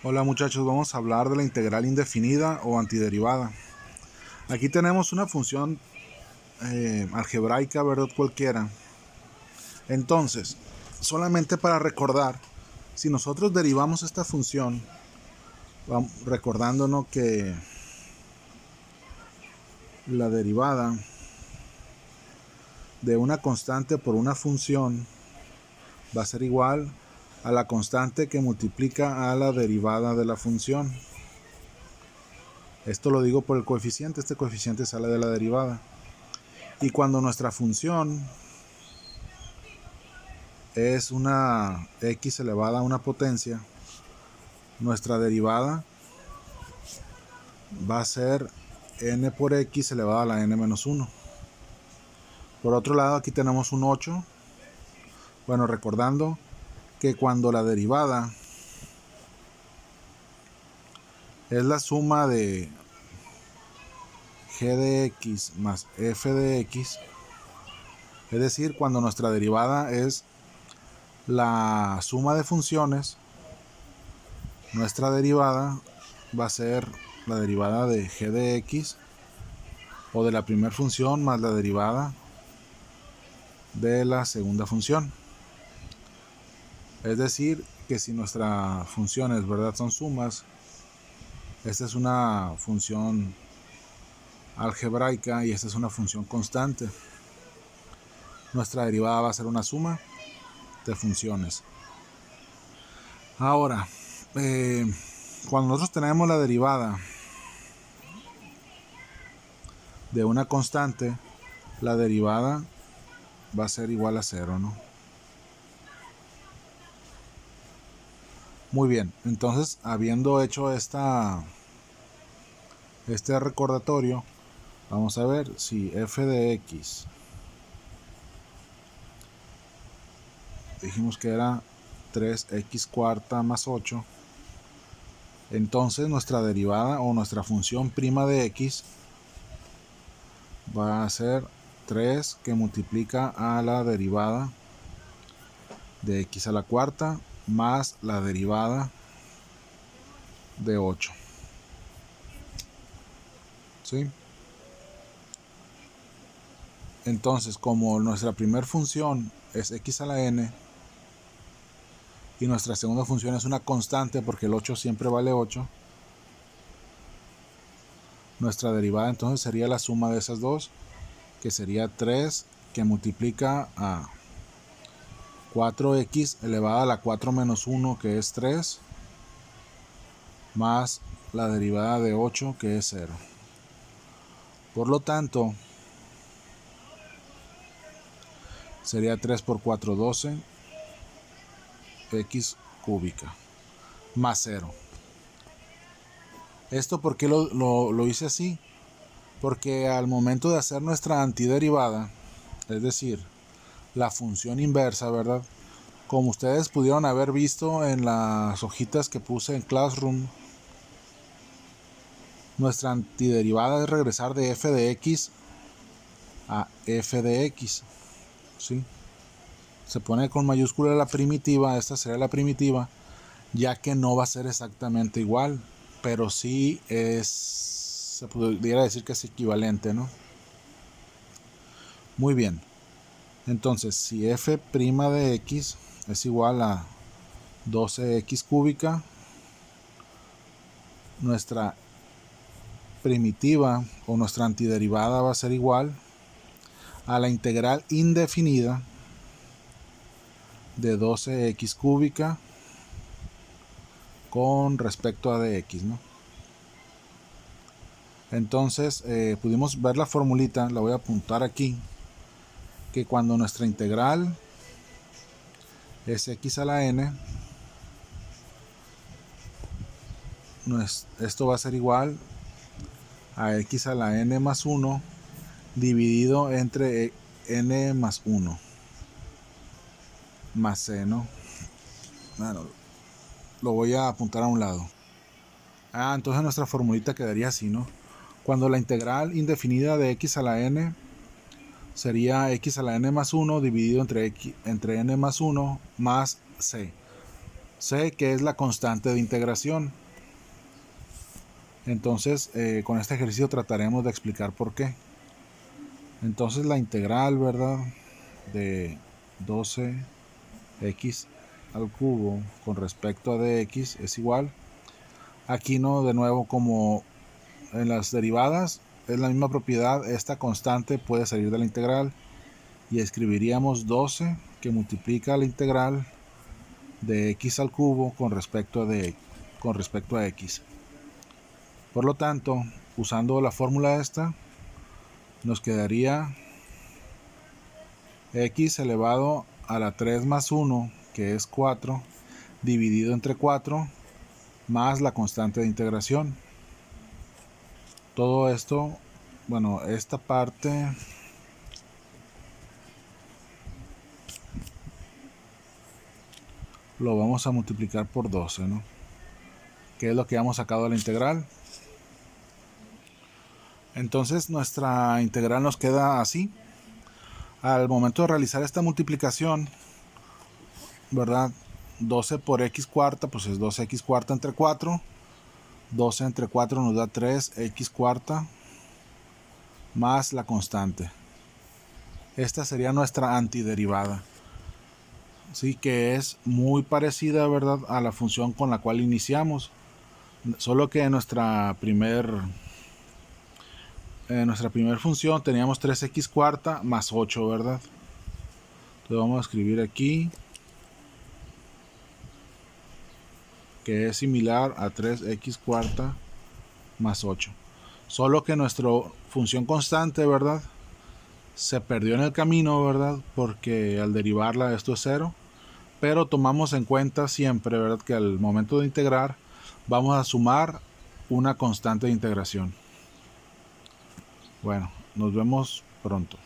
Hola muchachos, vamos a hablar de la integral indefinida o antiderivada. Aquí tenemos una función algebraica, ¿verdad? Cualquiera. Entonces, solamente para recordar, si nosotros derivamos esta función, recordándonos que la derivada de una constante por una función va a ser igual a la constante que multiplica a la derivada de la función. Esto lo digo por el coeficiente, este coeficiente sale de la derivada. Y cuando nuestra función es una x elevada a una potencia, nuestra derivada va a ser n por x elevada a la n menos 1. Por otro lado, aquí tenemos un 8. Bueno, recordando que cuando la derivada es la suma de g de x más f de x, es decir, cuando nuestra derivada es la suma de funciones, nuestra derivada va a ser la derivada de g de x o de la primera función más la derivada de la segunda función. Es decir, que si nuestras funciones, ¿verdad?, son sumas, esta es una función algebraica y esta es una función constante. Nuestra derivada va a ser una suma de funciones. Ahora, cuando nosotros tenemos la derivada de una constante, la derivada va a ser igual a 0, ¿no? Muy bien, entonces habiendo hecho este recordatorio, vamos a ver si f de x, dijimos que era 3x cuarta más 8, entonces nuestra derivada o nuestra función prima de x va a ser 3 que multiplica a la derivada de x a la cuarta más la derivada de 8. ¿Sí? Entonces, como nuestra primera función es x a la n y nuestra segunda función es una constante porque el 8 siempre vale 8, nuestra derivada entonces sería la suma de esas dos, que sería 3 que multiplica a 4x elevada a la 4 menos 1, que es 3, más la derivada de 8, que es 0. Por lo tanto, sería 3 por 4, 12, x cúbica, más 0. ¿Esto por qué lo hice así? Porque al momento de hacer nuestra antiderivada, es decir, la función inversa, ¿verdad? Como ustedes pudieron haber visto en las hojitas que puse en Classroom, nuestra antiderivada es regresar de f de x a f de x, ¿sí? Se pone con mayúscula la primitiva, esta sería la primitiva, ya que no va a ser exactamente igual, pero sí es, se pudiera decir que es equivalente, ¿no? Muy bien, entonces si f' de x es igual a 12x cúbica, nuestra primitiva o nuestra antiderivada va a ser igual a la integral indefinida de 12x cúbica con respecto a dx, ¿no? Entonces pudimos ver la formulita, la voy a apuntar aquí, que cuando nuestra integral es x a la n, esto va a ser igual a x a la n más 1 dividido entre n más 1 más c, ¿no? Bueno, lo voy a apuntar a un lado. Entonces nuestra formulita quedaría así, ¿no? Cuando la integral indefinida de x a la n sería x a la n más 1 dividido entre n más 1 más c. C, que es la constante de integración. Entonces, con este ejercicio trataremos de explicar por qué. Entonces, la integral, ¿verdad?, de 12x al cubo con respecto a dx es igual. Aquí no, de nuevo, como en las derivadas, es la misma propiedad. Esta constante puede salir de la integral y escribiríamos 12 que multiplica la integral de x al cubo con respecto a x. Por lo tanto, usando la fórmula esta, nos quedaría x elevado a la 3 más 1, que es 4, dividido entre 4, más la constante de integración. Todo esto, bueno, esta parte lo vamos a multiplicar por 12, ¿no?, que es lo que hemos sacado de la integral. Entonces nuestra integral nos queda así. Al momento de realizar esta multiplicación, ¿verdad?, 12 por x cuarta, pues es 2x cuarta entre 4. 12 entre 4 nos da 3x cuarta más la constante. Esta sería nuestra antiderivada. Sí, que es muy parecida, ¿verdad?, a la función con la cual iniciamos. Solo que en nuestra primer función teníamos 3x cuarta más 8, ¿verdad? Entonces vamos a escribir aquí que es similar a 3x cuarta más 8. Solo que nuestra función constante, ¿verdad?, se perdió en el camino, ¿verdad?, porque al derivarla esto es 0. Pero tomamos en cuenta siempre, ¿verdad?, que al momento de integrar vamos a sumar una constante de integración. Bueno, nos vemos pronto.